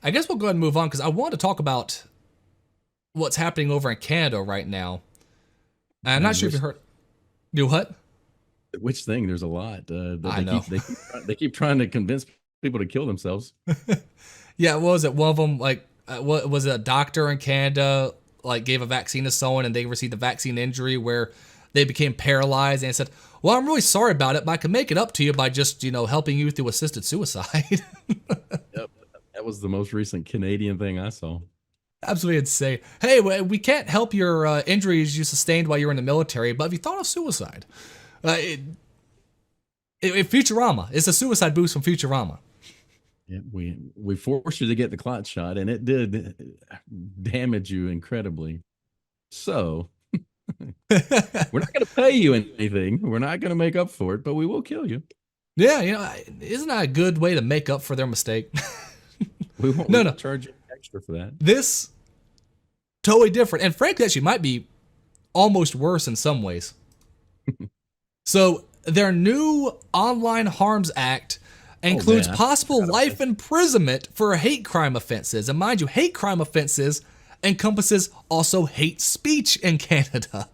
I guess we'll go ahead and move on because I want to talk about what's happening over in Canada right now. I'm not sure if you Which heard. Do what? which thing? There's a lot. I They know. they keep trying to convince people to kill themselves. Yeah, what was it? One of them, like, what was it? A doctor in Canada, like, gave a vaccine to someone and they received a vaccine injury where they became paralyzed and said, "Well, I'm really sorry about it, but I can make it up to you by just, helping you through assisted suicide." Yep. That was the most recent Canadian thing I saw. Absolutely insane. Hey, we can't help your injuries you sustained while you were in the military, but have you thought of suicide? Uh, it, Futurama. It's a suicide boost from Futurama. Yeah, we forced you to get the clot shot, and it did damage you incredibly. So we're not going to pay you anything. We're not going to make up for it, but we will kill you. Yeah, isn't that a good way to make up for their mistake? We No, won't no. charge you extra for that. This totally different, and frankly, actually might be almost worse in some ways. So their new Online Harms Act Oh includes man, I possible forgot about life this. imprisonment for hate crime offenses. And mind you, hate crime offenses encompasses also hate speech in Canada.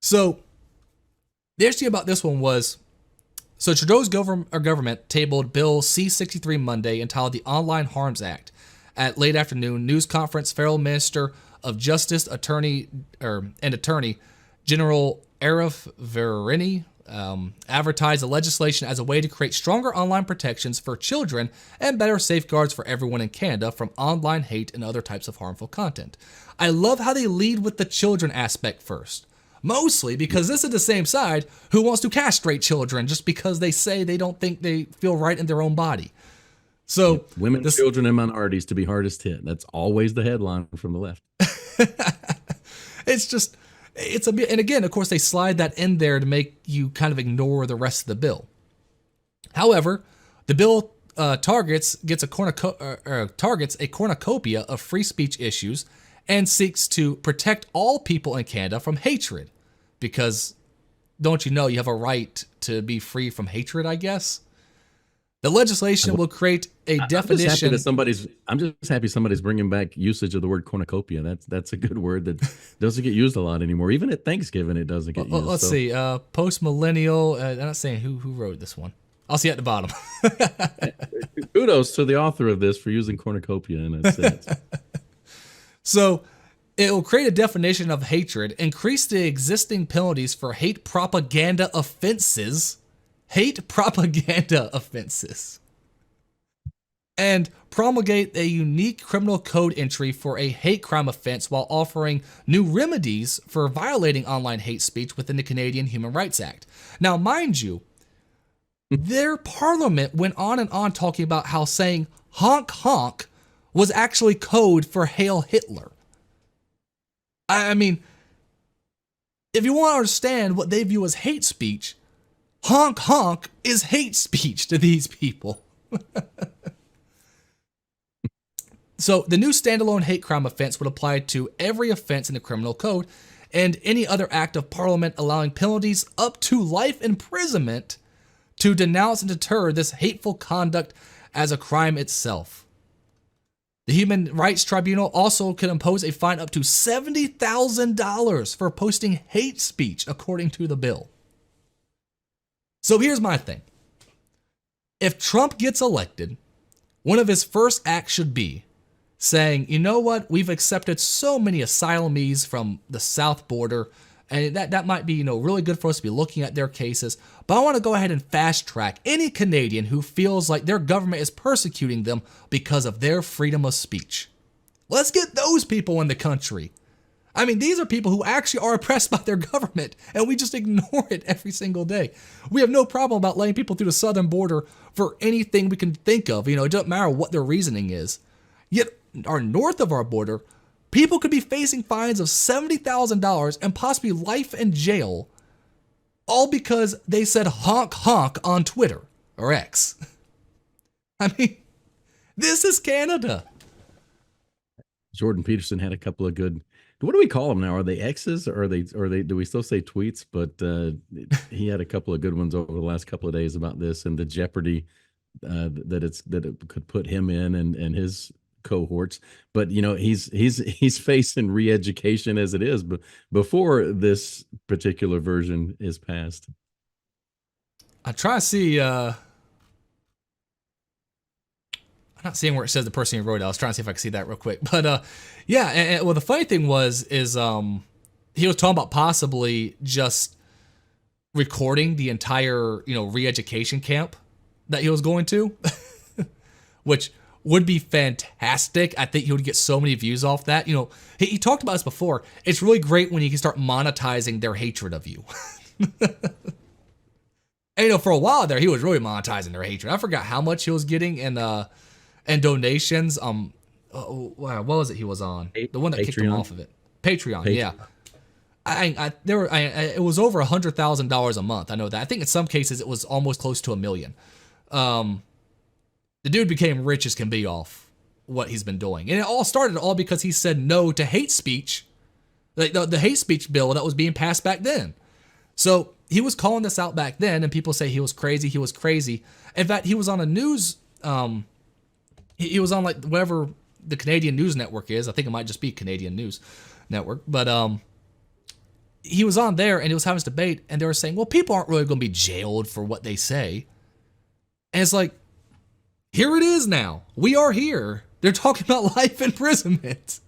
So the interesting about this one was Trudeau's government tabled Bill C-63 Monday entitled the Online Harms Act. At late afternoon news conference, Federal Minister of Justice and Attorney General Arif Verini advertised the legislation as a way to create stronger online protections for children and better safeguards for everyone in Canada from online hate and other types of harmful content. I love how they lead with the children aspect first. Mostly because this is the same side who wants to castrate children just because they say they don't think they feel right in their own body. Yep. So Women, this children, and minorities to be hardest hit. That's always the headline from the left. it's just it's a bit, and again, of course, they slide that in there to make you kind of ignore the rest of the bill. However, the bill targets a cornucopia of free speech issues and seeks to protect all people in Canada from hatred, because don't you know you have a right to be free from hatred? I guess the legislation will create a I'm just happy that definition. somebody's. I'm just happy somebody's bringing back usage of the word cornucopia. That's a good word that doesn't get used a lot anymore. Even at Thanksgiving, it doesn't get used. Let's So see. Post millennial. I'm not saying who wrote this one. I'll see at the bottom. kudos to the author of this for using cornucopia in a sentence. So it will create a definition of hatred, increase the existing penalties for hate propaganda offenses, and promulgate a unique criminal code entry for a hate crime offense while offering new remedies for violating online hate speech within the Canadian Human Rights Act. Now, mind you, their parliament went on and on talking about how saying honk honk was actually code for Hail Hitler. I mean, if you want to understand what they view as hate speech, honk honk is hate speech to these people. So the new standalone hate crime offense would apply to every offense in the criminal code and any other act of parliament allowing penalties up to life imprisonment to denounce and deter this hateful conduct as a crime itself. The Human Rights Tribunal also could impose a fine up to $70,000 for posting hate speech, according to the bill. So here's my thing. If Trump gets elected, one of his first acts should be saying, you know what, we've accepted so many asylumees from the south border, and that might be, really good for us to be looking at their cases, but I want to go ahead and fast track any Canadian who feels like their government is persecuting them because of their freedom of speech. Let's get those people in the country. I mean, these are people who actually are oppressed by their government, and we just ignore it every single day. We have no problem about letting people through the southern border for anything we can think of. It doesn't matter what their reasoning is. Yet, north of our border, people could be facing fines of $70,000 and possibly life in jail, all because they said honk honk on Twitter or X. I mean, this is Canada. Jordan Peterson had a couple of good. What do we call them now? Are they X's or are they? Do we still say tweets? But he had a couple of good ones over the last couple of days about this and the jeopardy that it could put him in and his cohorts. But he's facing re-education as it is, but before this particular version is passed. I try to see. I'm not seeing where it says the person who wrote it. I was trying to see if I could see that real quick. But yeah. Well, the funny thing is he was talking about possibly just recording the entire re-education camp that he was going to, which would be fantastic. I think he would get so many views off that. He talked about this before. It's really great when you can start monetizing their hatred of you. And for a while there, he was really monetizing their hatred. I forgot how much he was getting in donations. What was it he was on? The one that Patreon. kicked him off of it. Patreon. Yeah. It was over $100,000 a month. I know that. I think in some cases it was almost close to $1 million. The dude became rich as can be off what he's been doing, and it all started because he said no to hate speech, like the hate speech bill that was being passed back then. So he was calling this out back then, and people say he was crazy. He was crazy. In fact, he was on a news. He was on like whatever the Canadian news network is. I think it might just be Canadian News Network, but he was on there and he was having this debate, and they were saying, well, people aren't really going to be jailed for what they say. And it's like, here it is now. We are here. They're talking about life imprisonment.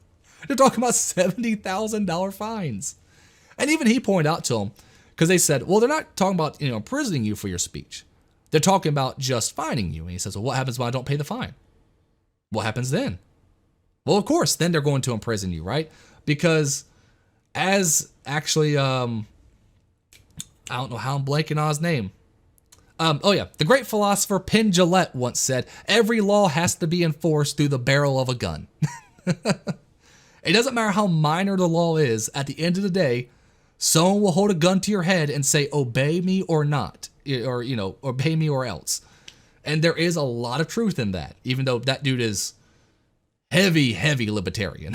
They're talking about $70,000 fines. And even he pointed out to him, because they said, well, they're not talking about imprisoning you for your speech. They're talking about just fining you. And he says, well, what happens when I don't pay the fine? What happens then? Well, of course, then they're going to imprison you, right? Because as actually, I don't know how I'm blanking on his name. The great philosopher Penn Jillette once said, every law has to be enforced through the barrel of a gun. It doesn't matter how minor the law is. At the end of the day, someone will hold a gun to your head and say, obey me or not, or obey me or else. And there is a lot of truth in that, even though that dude is heavy libertarian.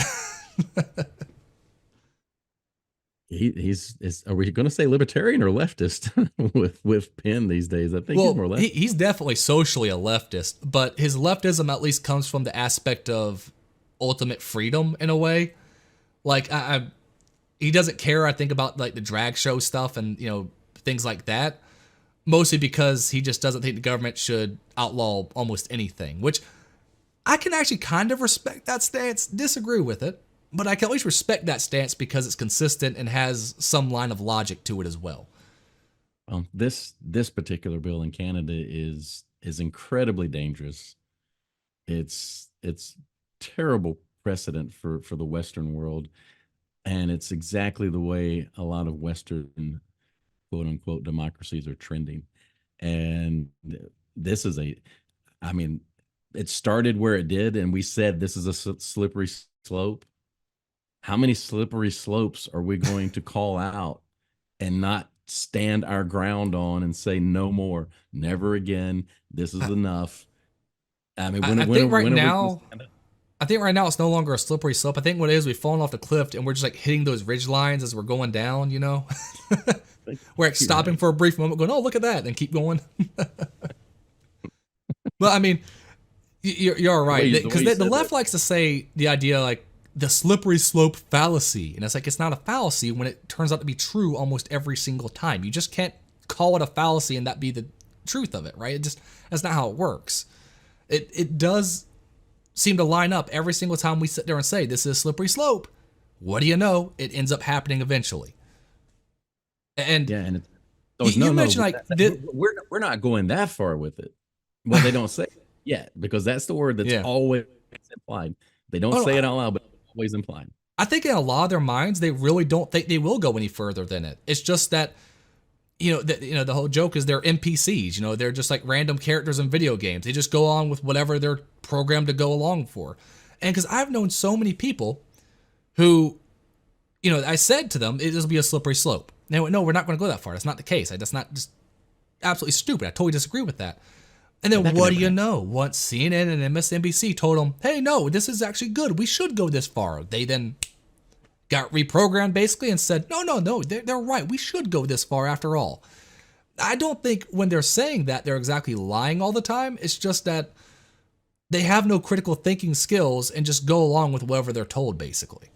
Are we going to say libertarian or leftist with Penn these days? I think he's more left. He's definitely socially a leftist, but his leftism at least comes from the aspect of ultimate freedom in a way. Like he doesn't care, I think, about like the drag show stuff and things like that, mostly because he just doesn't think the government should outlaw almost anything, which I can actually kind of respect that stance, disagree with it. But I can at least respect that stance because it's consistent and has some line of logic to it as well. This particular bill in Canada is incredibly dangerous. It's terrible precedent for the Western world, and it's exactly the way a lot of Western quote unquote democracies are trending. And this is it started where it did, and we said this is a slippery slope. How many slippery slopes are we going to call out and not stand our ground on and say no more, never again? This is enough. I mean, I think right now it's no longer a slippery slope. I think what it is, we've fallen off the cliff and we're just like hitting those ridge lines as we're going down. We're like stopping for a brief moment, going, "Oh, look at that," and keep going. But I mean, you're right, because the left likes to say the idea like the slippery slope fallacy. And it's like, it's not a fallacy when it turns out to be true almost every single time. You just can't call it a fallacy and that be the truth of it, right? That's not how it works. It does seem to line up every single time we sit there and say, this is a slippery slope. What do you know? It ends up happening eventually. And yeah, and you mentioned like we're not going that far with it. Well, they don't say it yet, because that's the word that's always implied. They don't say it out loud, but always implied. I think in a lot of their minds, they really don't think they will go any further than it. It's just that, the whole joke is they're NPCs. They're just like random characters in video games. They just go on with whatever they're programmed to go along for. And because I've known so many people who, I said to them, it'll be a slippery slope. And they went, no, we're not going to go that far. That's not the case. That's not just absolutely stupid. I totally disagree with that. And then what do you know? Once CNN and MSNBC told them, hey, no, this is actually good. We should go this far. They then got reprogrammed basically and said, no, they're right. We should go this far after all. I don't think when they're saying that they're exactly lying all the time. It's just that they have no critical thinking skills and just go along with whatever they're told, basically.